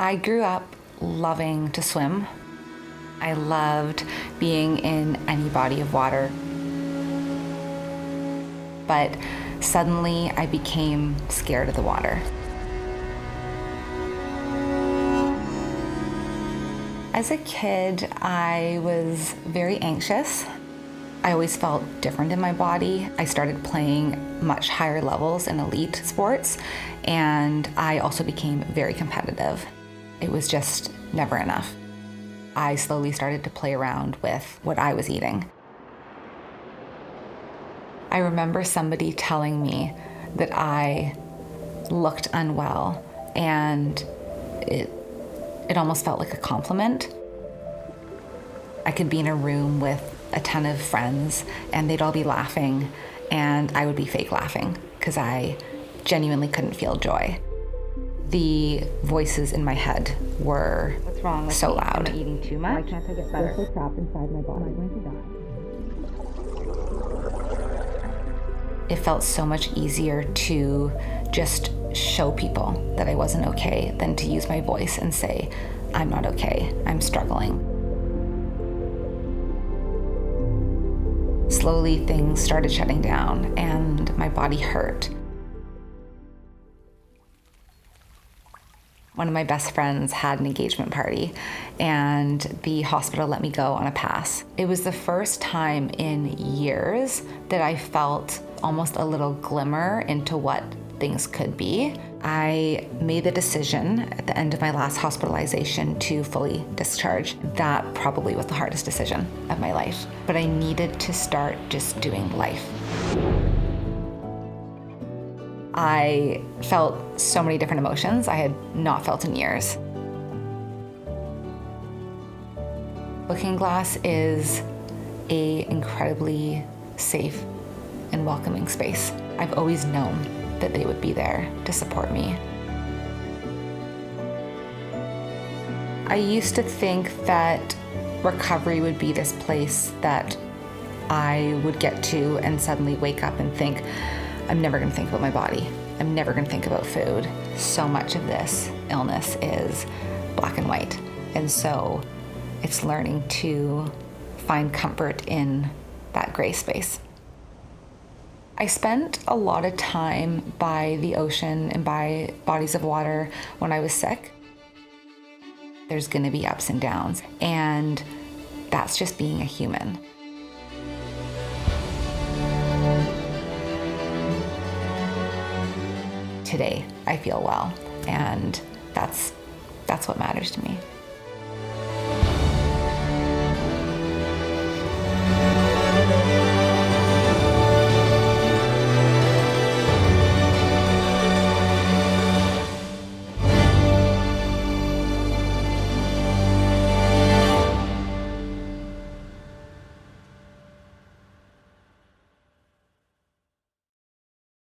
I grew up loving to swim. I loved being in any body of water. But suddenly I became scared of the water. As a kid, I was very anxious. I always felt different in my body. I started playing much higher levels in elite sports, and I also became very competitive. It was just never enough. I slowly started to play around with what I was eating. I remember somebody telling me that I looked unwell, and it almost felt like a compliment. I could be in a room with a ton of friends and they'd all be laughing, and I would be fake laughing because I genuinely couldn't feel joy. The voices in my head were What's wrong with so me? loud. Am I eating too much? Why can't I get better? So trapped inside my body. Am I going to die? It felt so much easier to just show people that I wasn't okay than to use my voice and say, I'm not okay, I'm struggling. Slowly things started shutting down and my body hurt. One of my best friends had an engagement party and the hospital let me go on a pass. It was the first time in years that I felt almost a little glimmer into what things could be. I made the decision at the end of my last hospitalization to fully discharge. That probably was the hardest decision of my life, but I needed to start just doing life. I felt so many different emotions I had not felt in years. Looking Glass is an incredibly safe and welcoming space. I've always known that they would be there to support me. I used to think that recovery would be this place that I would get to and suddenly wake up and think, I'm never gonna think about my body. I'm never gonna think about food. So much of this illness is black and white. And so it's learning to find comfort in that gray space. I spent a lot of time by the ocean and by bodies of water when I was sick. There's gonna be ups and downs, and that's just being a human. Today, I feel well, and that's what matters to me.